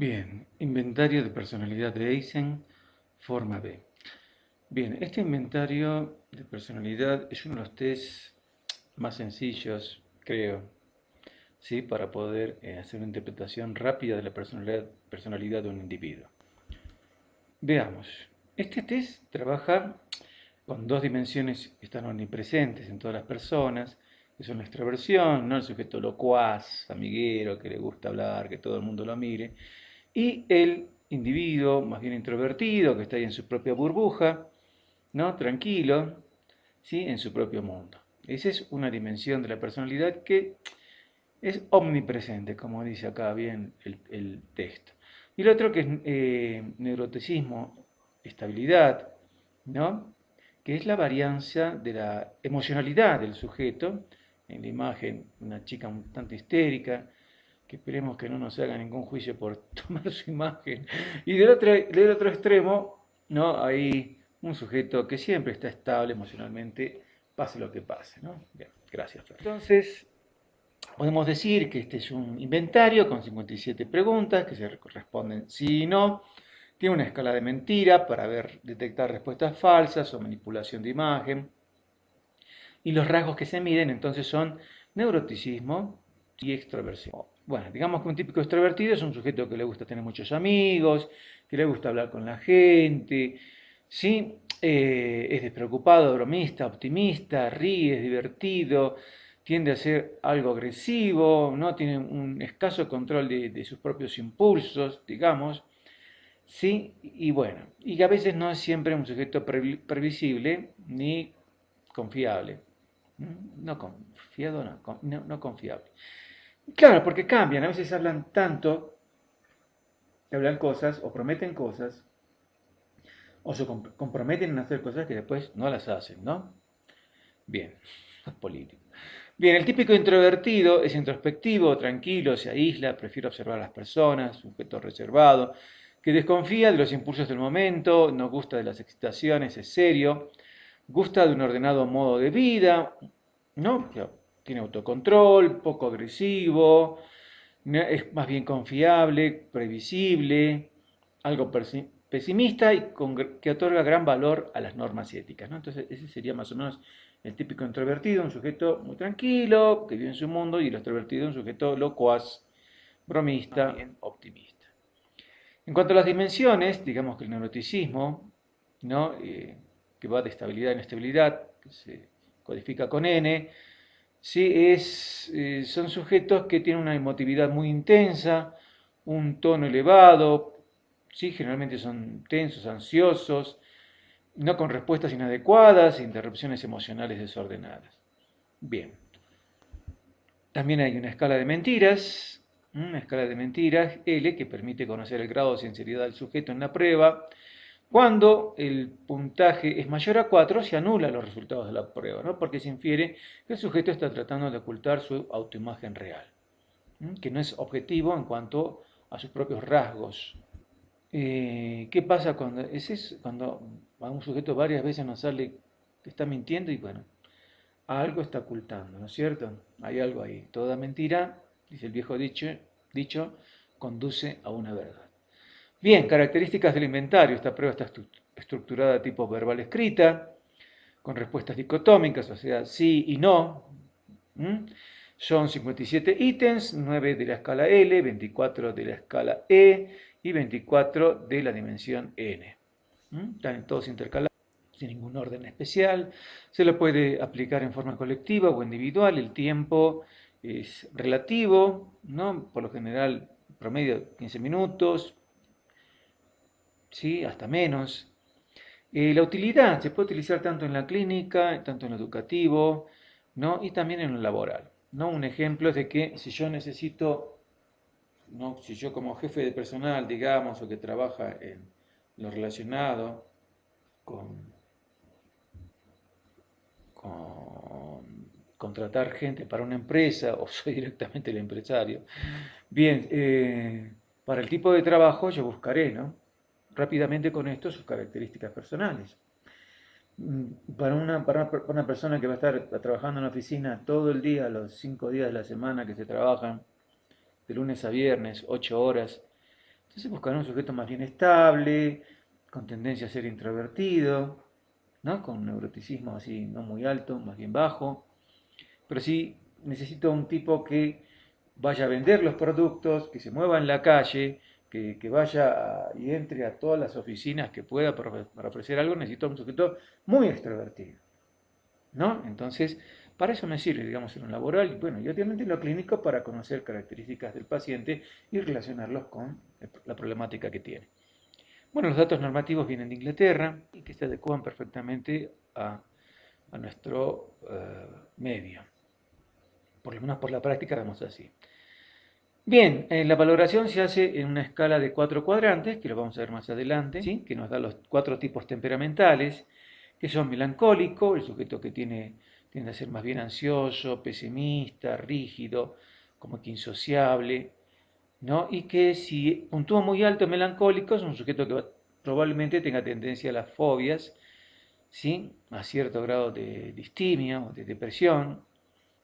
Bien, inventario de personalidad de Eisen, forma B. Bien, este inventario de personalidad es uno de los test más sencillos, creo, ¿sí? Para poder hacer una interpretación rápida de la personalidad de un individuo. Veamos, este test trabaja con dos dimensiones que están omnipresentes en todas las personas, que son la extroversión, ¿no? El sujeto locuaz, amiguero, que le gusta hablar, que todo el mundo lo mire, y el individuo más bien introvertido, que está ahí en su propia burbuja, ¿no? Tranquilo, ¿sí? En su propio mundo. Esa es una dimensión de la personalidad que es omnipresente, como dice acá bien el texto. Y el otro que es neuroticismo, estabilidad, ¿no? Que es la varianza de la emocionalidad del sujeto. En la imagen, una chica un tanto histérica, que esperemos que no nos haga ningún juicio por tomar su imagen. Y del otro extremo, ¿no? Hay un sujeto que siempre está estable emocionalmente, pase lo que pase, ¿no? Bien, gracias, Fer. Entonces, podemos decir que este es un inventario con 57 preguntas que se responden sí y no. Tiene una escala de mentira para detectar respuestas falsas o manipulación de imagen. Y los rasgos que se miden entonces son neuroticismo y extroversión. Bueno, digamos que un típico extrovertido es un sujeto que le gusta tener muchos amigos, que le gusta hablar con la gente, ¿sí? Es despreocupado, bromista, optimista, ríe, es divertido, tiende a ser algo agresivo, ¿no? Tiene un escaso control de sus propios impulsos, digamos, ¿sí? Y bueno, y que a veces no es siempre un sujeto previsible ni confiable. No confiado, no confiable. Claro, porque cambian, a veces hablan tanto, hablan cosas o prometen cosas o se comprometen en hacer cosas que después no las hacen, ¿no? Bien, político. Bien, el típico introvertido es introspectivo, tranquilo, se aísla, prefiere observar a las personas, sujeto reservado, que desconfía de los impulsos del momento, no gusta de las excitaciones, es serio, gusta de un ordenado modo de vida, ¿no? Tiene autocontrol, poco agresivo, es más bien confiable, previsible, algo pesimista y que otorga gran valor a las normas éticas, ¿no? Entonces, ese sería más o menos el típico introvertido, un sujeto muy tranquilo, que vive en su mundo, y el extrovertido, un sujeto locuaz, bromista, bien optimista. En cuanto a las dimensiones, digamos que el neuroticismo, ¿no? Que va de estabilidad en estabilidad, que se codifica con N, sí, son sujetos que tienen una emotividad muy intensa, un tono elevado, sí, generalmente son tensos, ansiosos, no con respuestas inadecuadas, interrupciones emocionales desordenadas. Bien, también hay una escala de mentiras L, que permite conocer el grado de sinceridad del sujeto en la prueba. Cuando el puntaje es mayor a 4, se anulan los resultados de la prueba, ¿no? Porque se infiere que el sujeto está tratando de ocultar su autoimagen real, que no es objetivo en cuanto a sus propios rasgos. ¿Qué pasa cuando, cuando a un sujeto varias veces nos sale que está mintiendo y bueno, algo está ocultando, ¿no es cierto? Hay algo ahí. Toda mentira, dice el viejo dicho, conduce a una verdad. Bien, características del inventario. Esta prueba está estructurada de tipo verbal escrita, con respuestas dicotómicas, o sea, sí y no. ¿Mm? Son 57 ítems, 9 de la escala L, 24 de la escala E y 24 de la dimensión N. Están todos intercalados, sin ningún orden especial. Se lo puede aplicar en forma colectiva o individual. El tiempo es relativo, ¿no? Por lo general, promedio 15 minutos, ¿sí? Hasta menos. La utilidad se puede utilizar tanto en la clínica, tanto en lo educativo, ¿no? Y también en lo laboral, ¿no? Un ejemplo es de que si yo necesito, ¿no? Si yo como jefe de personal, digamos, o que trabaja en lo relacionado con, con contratar gente para una empresa, o soy directamente el empresario, bien, para el tipo de trabajo yo buscaré, ¿no? Rápidamente con esto sus características personales. Para una persona que va a estar trabajando en la oficina todo el día, los 5 días de la semana que se trabajan, de lunes a viernes, 8 horas, Entonces buscar un sujeto más bien estable, con tendencia a ser introvertido, ¿no? Con un neuroticismo así no muy alto, más bien bajo. Pero sí necesito un tipo que vaya a vender los productos, que se mueva en la calle, que vaya y entre a todas las oficinas que pueda para ofrecer algo. Necesito un sujeto muy extrovertido, ¿no? Entonces, para eso me sirve, digamos, en lo laboral, bueno, y obviamente en lo clínico para conocer características del paciente y relacionarlos con la problemática que tiene. Bueno, los datos normativos vienen de Inglaterra y que se adecuan perfectamente a nuestro medio. Por lo menos por la práctica vemos así. Bien, la valoración se hace en una escala de 4 cuadrantes, que lo vamos a ver más adelante, ¿sí? Que nos da los 4 tipos temperamentales, que son melancólico, el sujeto que tiende a ser más bien ansioso, pesimista, rígido, como que insociable, ¿no? Y que si puntúa muy alto melancólico es un sujeto que probablemente tenga tendencia a las fobias, ¿sí? A cierto grado de distimia o de depresión,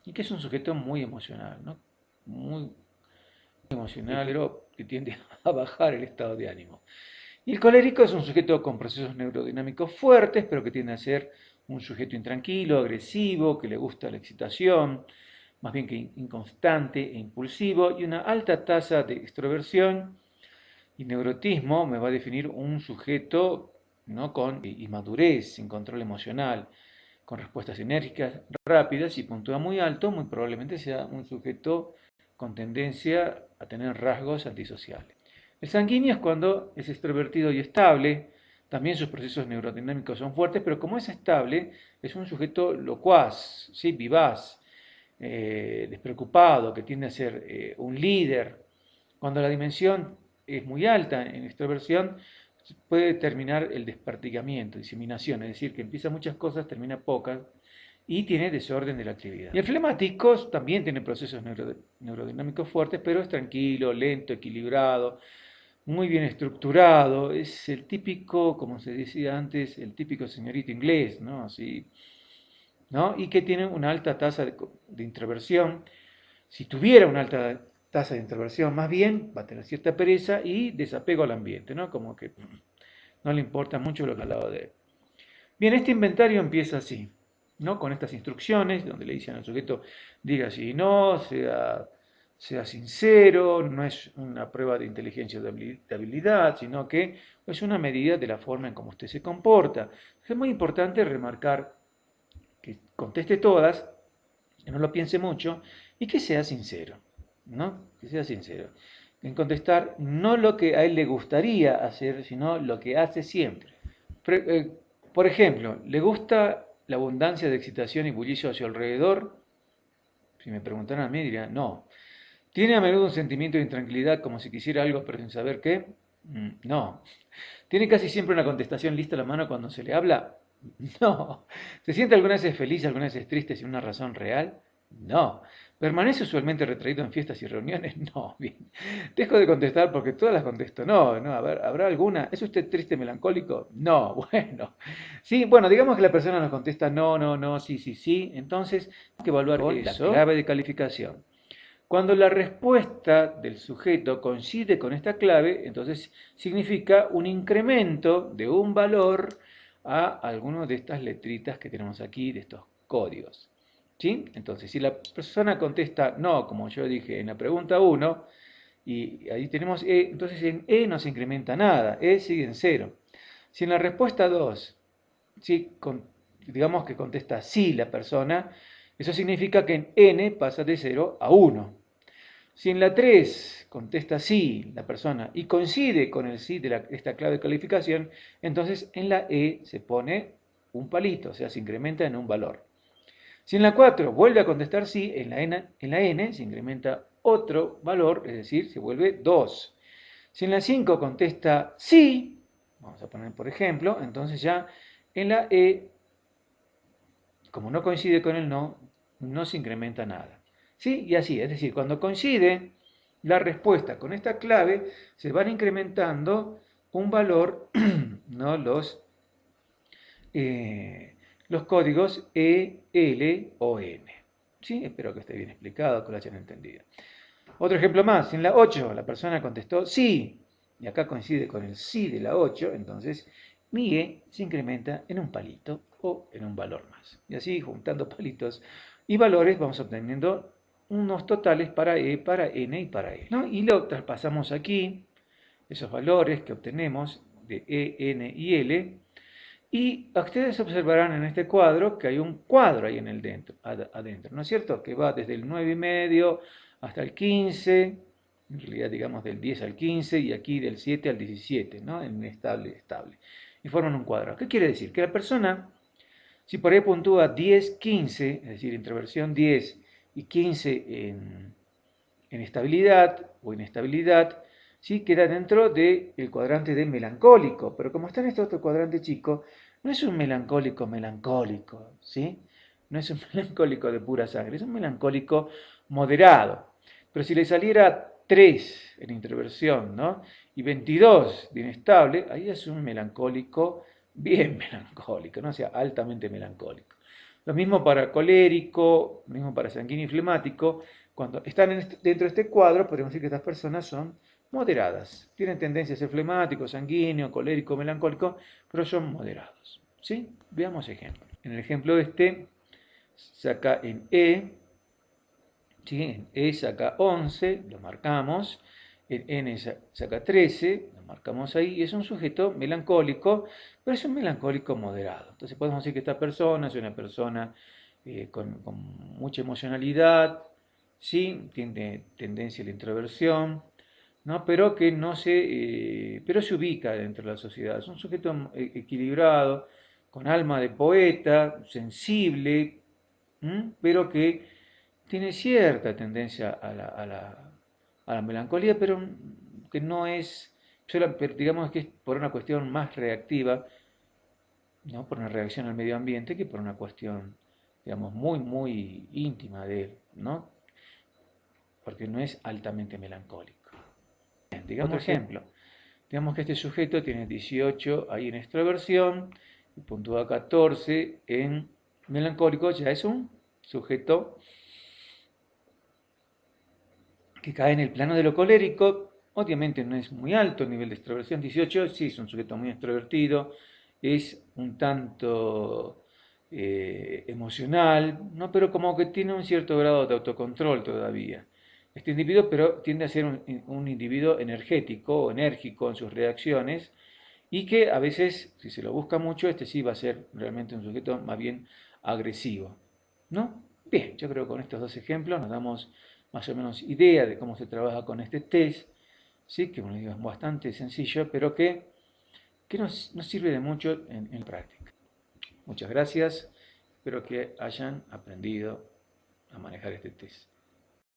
y que es un sujeto muy emocional, ¿no? Muy emocional, pero que tiende a bajar el estado de ánimo. Y el colérico es un sujeto con procesos neurodinámicos fuertes, pero que tiende a ser un sujeto intranquilo, agresivo, que le gusta la excitación, más bien que inconstante e impulsivo, y una alta tasa de extroversión y neurotismo me va a definir un sujeto, ¿no? Con inmadurez, sin control emocional, con respuestas enérgicas, rápidas y puntúa muy alto, muy probablemente sea un sujeto con tendencia a tener rasgos antisociales. El sanguíneo es cuando es extrovertido y estable, también sus procesos neurodinámicos son fuertes, pero como es estable, es un sujeto locuaz, ¿sí? Vivaz, despreocupado, que tiende a ser un líder. Cuando la dimensión es muy alta en extroversión, puede terminar el desperdigamiento, diseminación, es decir, que empieza muchas cosas, termina pocas, y tiene desorden de la actividad. Y el flemático también tiene procesos neurodinámicos fuertes, pero es tranquilo, lento, equilibrado, muy bien estructurado, es el típico, como se decía antes, el típico señorito inglés, ¿no? Así, ¿no? Y que tiene una alta tasa de introversión. Si tuviera una alta tasa de introversión, más bien va a tener cierta pereza y desapego al ambiente, ¿no? Como que no le importa mucho lo que al lado de él. Bien, este inventario empieza así, ¿no? Con estas instrucciones, donde le dicen al sujeto, diga sí y no, sea sincero, no es una prueba de inteligencia o de habilidad, sino que es una medida de la forma en cómo usted se comporta. Es muy importante remarcar que conteste todas, que no lo piense mucho y que sea sincero, ¿no? Que sea sincero. En contestar no lo que a él le gustaría hacer, sino lo que hace siempre. Por ejemplo, ¿le gusta la abundancia de excitación y bullicio a su alrededor? Si me preguntaran a mí, diría no. ¿Tiene a menudo un sentimiento de intranquilidad como si quisiera algo pero sin saber qué? No. ¿Tiene casi siempre una contestación lista a la mano cuando se le habla? No. ¿Se siente algunas veces feliz, algunas veces triste sin una razón real? No. ¿Permanece usualmente retraído en fiestas y reuniones? No. Bien. Dejo de contestar porque todas las contesto. No, no. A ver, ¿habrá alguna? ¿Es usted triste, melancólico? No. Bueno. Sí, bueno, digamos que la persona nos contesta no, no, no, sí, sí, sí. Entonces, hay que evaluar eso, la clave de calificación. Cuando la respuesta del sujeto coincide con esta clave, entonces significa un incremento de un valor a alguno de estas letritas que tenemos aquí, de estos códigos. ¿Sí? Entonces, si la persona contesta no, como yo dije en la pregunta 1, y ahí tenemos E, entonces en E no se incrementa nada, E sigue en 0. Si en la respuesta 2, ¿sí? Digamos que contesta sí la persona, eso significa que en N pasa de 0 a 1. Si en la 3 contesta sí la persona y coincide con el sí de esta clave de calificación, entonces en la E se pone un palito, o sea, se incrementa en un valor. Si en la 4 vuelve a contestar sí, en la N se incrementa otro valor, es decir, se vuelve 2. Si en la 5 contesta sí, vamos a poner por ejemplo, entonces ya en la E, como no coincide con el no, no se incrementa nada. ¿Sí? Y así, es decir, cuando coincide la respuesta con esta clave, se van incrementando un valor, ¿no? Los códigos E, L o N. ¿Sí? Espero que esté bien explicado, que lo hayan entendido. Otro ejemplo más, en la 8 la persona contestó sí, y acá coincide con el sí de la 8, entonces mi E se incrementa en un palito o en un valor más. Y así, juntando palitos y valores, vamos obteniendo unos totales para E, para N y para L, ¿no? Y lo traspasamos aquí, esos valores que obtenemos de E, N y L, y ustedes observarán en este cuadro que hay un cuadro ahí en el adentro, ¿no es cierto? Que va desde el 9,5 hasta el 15, en realidad digamos del 10 al 15 y aquí del 7 al 17, ¿no? En estable, estable. Y forman un cuadro. ¿Qué quiere decir? Que la persona, si por ahí puntúa 10, 15, es decir, introversión 10 y 15 en estabilidad o inestabilidad, ¿sí? Queda dentro del cuadrante de melancólico, pero como está en este otro cuadrante chico, no es un melancólico melancólico, ¿sí? No es un melancólico de pura sangre, es un melancólico moderado. Pero si le saliera 3 en introversión, ¿no? Y 22 de inestable, ahí es un melancólico bien melancólico, ¿no? O sea, altamente melancólico. Lo mismo para colérico, lo mismo para sanguíneo y flemático. Cuando están dentro de este cuadro, podemos decir que estas personas son moderadas. Tienen tendencia a ser flemático, sanguíneo, colérico, melancólico, pero son moderados. ¿Sí? Veamos ejemplos. En el ejemplo este, saca en E, ¿sí? En E saca 11, lo marcamos. En N saca 13, lo marcamos ahí. Y es un sujeto melancólico, pero es un melancólico moderado. Entonces podemos decir que esta persona es una persona con mucha emocionalidad, ¿sí? Tiene tendencia a la introversión, ¿no? Pero que no se, pero se ubica dentro de la sociedad. Es un sujeto equilibrado, con alma de poeta, sensible, pero que tiene cierta tendencia a la melancolía, pero que no es, digamos que es por una cuestión más reactiva, ¿no? Por una reacción al medio ambiente que por una cuestión, digamos, muy, muy íntima de él, ¿no? Porque no es altamente melancólico. Bien, digamos otro ejemplo. Digamos que este sujeto tiene 18 ahí en extroversión y puntúa 14 en melancólico, ya es un sujeto que cae en el plano de lo colérico. Obviamente no es muy alto el nivel de extroversión, 18, sí es un sujeto muy extrovertido, es un tanto emocional, ¿no? Pero como que tiene un cierto grado de autocontrol todavía. Este individuo, pero tiende a ser un individuo energético o enérgico en sus reacciones y que a veces, si se lo busca mucho, este sí va a ser realmente un sujeto más bien agresivo, ¿no? Bien, yo creo que con estos dos ejemplos nos damos más o menos idea de cómo se trabaja con este test, ¿sí? Que bueno, es bastante sencillo, pero que nos sirve de mucho en práctica. Muchas gracias, espero que hayan aprendido a manejar este test.